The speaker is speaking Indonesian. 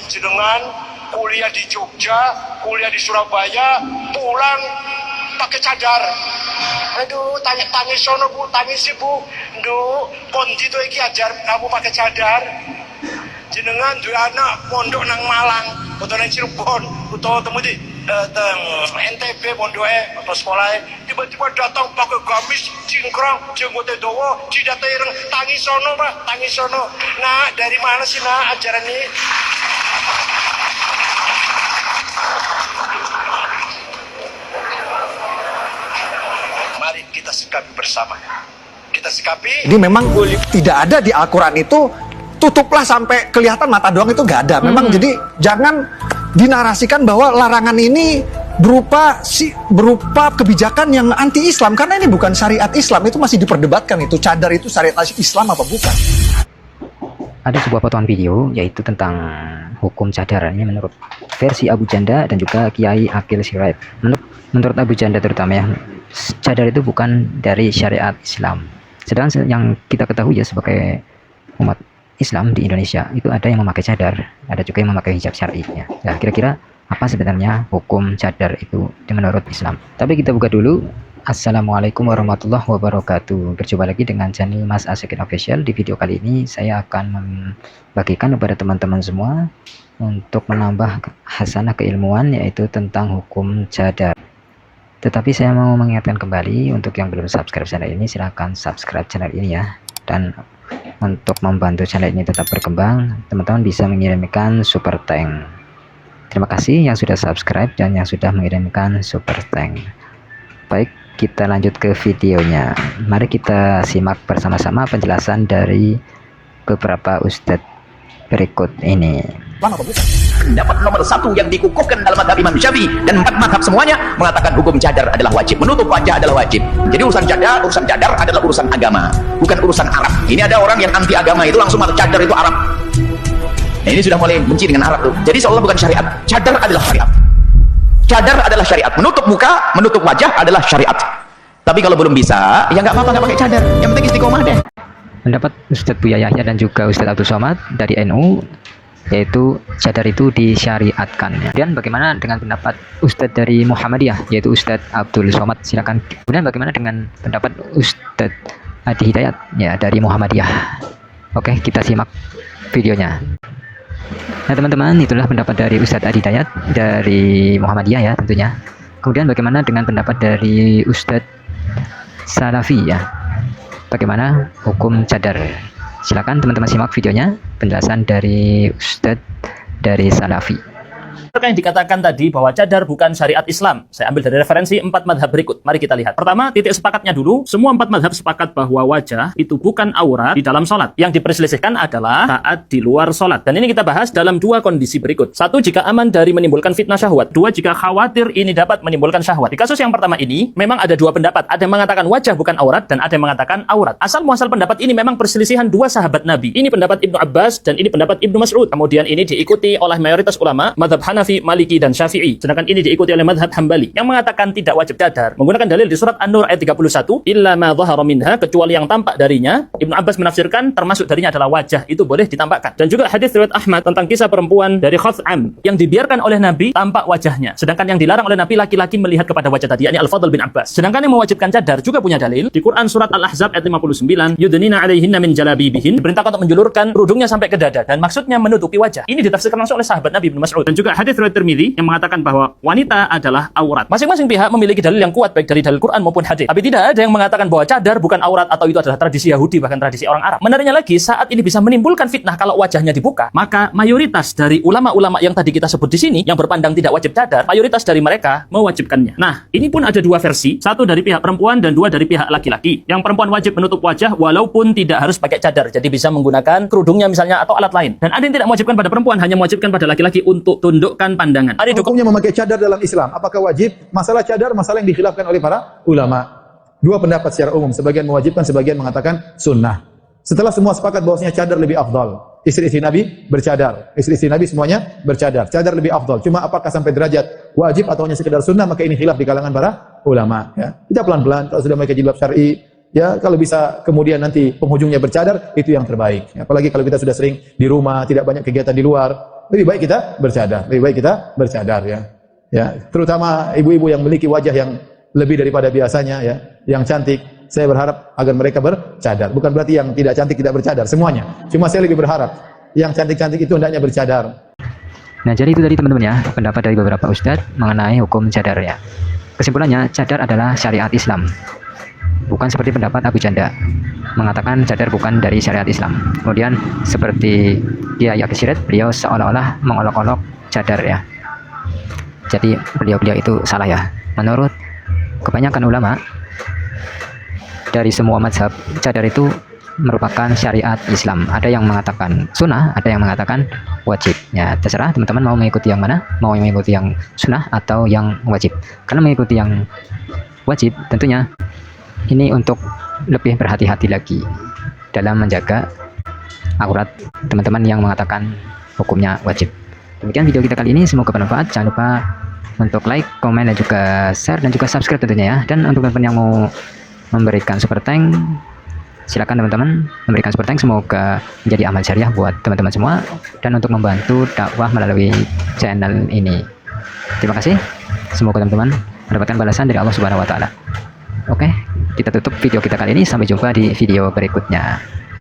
jenengan kuliah di Jogja, kuliah di Surabaya, pulang pakai cadar. Aduh, tangis sono bu, tangis bu. Duh, kondi tuh iki ajar kamu pakai cadar. Jenengan dua anak pondok nang Malang, atau nang Cirebon, atau temu di NTB pondoknya atau sekolahnya, tiba-tiba datang pakai gamis, cingkrang, jenggotnya dowo, jidatnya ireng, tangis sono pak, tangis sono. Nah, dari mana sih nah ajaran ini? Mari kita sikapi bersama. Kita sikapi. Ini memang tidak ada di Al-Quran itu, tutuplah sampai kelihatan mata doang, itu nggak ada. Memang jadi jangan dinarasikan bahwa larangan ini berupa kebijakan yang anti-Islam, karena ini bukan syariat Islam. Itu masih diperdebatkan, itu cadar itu syariat Islam apa bukan. Ada sebuah potongan video yaitu tentang hukum cadar ini menurut versi Abu Janda dan juga Kiai Akil Siraj. Menurut Abu Janda terutama ya, cadar itu bukan dari syariat Islam. Sedangkan yang kita ketahui ya sebagai umat Islam di Indonesia itu ada yang memakai cadar, ada juga yang memakai hijab syar'inya. Nah, kira-kira apa sebenarnya hukum cadar itu menurut Islam? Tapi kita buka dulu. Assalamualaikum warahmatullahi wabarakatuh. Berjumpa lagi dengan channel Mas Asyikin Official. Di video kali ini saya akan membagikan kepada teman-teman semua untuk menambah hasanah keilmuan, yaitu tentang hukum cadar. Tetapi saya mau mengingatkan kembali untuk yang belum subscribe channel ini, silahkan subscribe channel ini ya. Dan untuk membantu channel ini tetap berkembang, teman-teman bisa mengirimkan super thank. Terima kasih yang sudah subscribe dan yang sudah mengirimkan super thank. Baik, kita lanjut ke videonya. Mari kita simak bersama-sama penjelasan dari beberapa ustadz berikut ini. Pendapat nomor 1 yang dikukuhkan dalam madhab Imam Syafi'i dan 4 madhab semuanya mengatakan hukum cadar adalah wajib, menutup wajah adalah wajib. Jadi urusan cadar adalah urusan agama, bukan urusan Arab. Ini ada orang yang anti agama itu langsung mengatakan cadar itu Arab. Nah, ini sudah mulai benci dengan Arab tuh. Jadi seolah bukan syariat. Cadar adalah syariat. Cadar adalah syariat. Menutup muka, menutup wajah adalah syariat. Tapi kalau belum bisa, ya nggak apa-apa, nggak pakai cadar. Yang penting istiqomah deh. Pendapat Ustadz Buya Yahya dan juga Ustadz Abdul Somad dari NU, yaitu cadar itu disyariatkan. Dan bagaimana dengan pendapat Ustadz dari Muhammadiyah, yaitu Ustadz Abdul Somad? Silakan. Kemudian bagaimana dengan pendapat Ustadz Adi Hidayat ya dari Muhammadiyah? Oke, kita simak videonya. Nah teman-teman, itulah pendapat dari Ustadz Adi Hidayat dari Muhammadiyah ya tentunya. Kemudian bagaimana dengan pendapat dari Ustadz Salafi ya? Bagaimana hukum cadar? Silakan teman-teman simak videonya, penjelasan dari Ustadz dari Salafi. Yang dikatakan tadi bahwa cadar bukan syariat Islam, saya ambil dari referensi 4 madhab berikut. Mari kita lihat. Pertama, titik sepakatnya dulu. Semua 4 madhab sepakat bahwa wajah itu bukan aurat di dalam sholat. Yang diperselisihkan adalah saat di luar sholat. Dan ini kita bahas dalam 2 kondisi berikut. 1, jika aman dari menimbulkan fitnah syahwat. 2, jika khawatir ini dapat menimbulkan syahwat. Di kasus yang pertama ini, memang ada 2 pendapat. Ada yang mengatakan wajah bukan aurat, dan ada yang mengatakan aurat. Asal muasal pendapat ini memang perselisihan 2 sahabat Nabi. Ini pendapat Ibnu Abbas dan ini pendapat Ibnu Mas'ud. Kemudian ini diikuti oleh mayoritas ulama madhab Hanafi, Maliki, dan Syafi'i. Sedangkan ini diikuti oleh madhab Hambali yang mengatakan tidak wajib cadar, menggunakan dalil di surat An-Nur ayat 31, illa ma dhahara minha, kecuali yang tampak darinya. Ibnu Abbas menafsirkan termasuk darinya adalah wajah, itu boleh ditampakkan. Dan juga hadis riwayat Ahmad tentang kisah perempuan dari Khath'am yang dibiarkan oleh Nabi tampak wajahnya, sedangkan yang dilarang oleh Nabi laki-laki melihat kepada wajah tadi, yakni Al-Fadl bin Abbas. Sedangkan yang mewajibkan cadar juga punya dalil di Quran surat Al-Ahzab ayat 59, yudnina alaihinna min jalabibihin, diperintahkan untuk menjulurkan kerudungnya sampai ke dada dan maksudnya menutupi wajah. Ini ditafsirkan langsung oleh sahabat Nabi Ibnu Mas'ud. Dan juga hadis riwayat Tirmidzi yang mengatakan bahwa wanita adalah aurat. Masing-masing pihak memiliki dalil yang kuat baik dari dalil Quran maupun hadis. Tapi tidak ada yang mengatakan bahwa cadar bukan aurat atau itu adalah tradisi Yahudi, bahkan tradisi orang Arab. Menariknya lagi, saat ini bisa menimbulkan fitnah kalau wajahnya dibuka, maka mayoritas dari ulama-ulama yang tadi kita sebut di sini yang berpandang tidak wajib cadar, mayoritas dari mereka mewajibkannya. Nah, ini pun ada 2 versi, 1 dari pihak perempuan dan 2 dari pihak laki-laki. Yang perempuan wajib menutup wajah walaupun tidak harus pakai cadar, jadi bisa menggunakan kerudungnya misalnya atau alat lain. Dan ada yang tidak mewajibkan pada perempuan, hanya mewajibkan pada laki-laki untuk tundukkan pandangan. Ada hukumnya memakai cadar dalam Islam, apakah wajib? Masalah cadar, masalah yang dikhilafkan oleh para ulama. 2 pendapat secara umum, sebagian mewajibkan, sebagian mengatakan sunnah. Setelah semua sepakat bahwasanya cadar lebih afdal, istri-istri Nabi bercadar, istri-istri Nabi semuanya bercadar, cadar lebih afdal. Cuma apakah sampai derajat wajib atau hanya sekedar sunnah, maka ini khilaf di kalangan para ulama. Ya. Kita pelan-pelan, kalau sudah memakai jilbab syar'i, ya kalau bisa kemudian nanti penghujungnya bercadar, itu yang terbaik. Apalagi kalau kita sudah sering di rumah, tidak banyak kegiatan di luar, lebih baik kita bercadar. Lebih baik kita bercadar ya. Ya, terutama ibu-ibu yang memiliki wajah yang lebih daripada biasanya ya, yang cantik. Saya berharap agar mereka bercadar. Bukan berarti yang tidak cantik tidak bercadar, semuanya. Cuma saya lebih berharap yang cantik-cantik itu hendaknya bercadar. Nah, jadi itu tadi teman-teman ya, pendapat dari beberapa ustadz mengenai hukum cadar ya. Kesimpulannya, cadar adalah syariat Islam. Bukan seperti pendapat Abu Janda mengatakan cadar bukan dari syariat Islam. Kemudian seperti Kiai Akil Siraj, beliau seolah-olah mengolok-olok cadar ya. Jadi beliau itu salah ya. Menurut kebanyakan ulama dari semua mazhab, cadar itu merupakan syariat Islam. Ada yang mengatakan sunnah, ada yang mengatakan wajib. Ya, terserah teman-teman mau mengikuti yang mana, mau mengikuti yang sunnah atau yang wajib. Karena mengikuti yang wajib tentunya ini untuk lebih berhati-hati lagi dalam menjaga aurat teman-teman yang mengatakan hukumnya wajib. Demikian video kita kali ini, semoga bermanfaat. Jangan lupa untuk like, komen, dan juga share, dan juga subscribe tentunya ya. Dan untuk teman-teman yang mau memberikan super thank, silakan teman-teman memberikan super thank. Semoga menjadi amal syariah buat teman-teman semua dan untuk membantu dakwah melalui channel ini. Terima kasih. Semoga teman-teman mendapatkan balasan dari Allah Subhanahu wa taala. Oke, kita tutup video kita kali ini. Sampai jumpa di video berikutnya.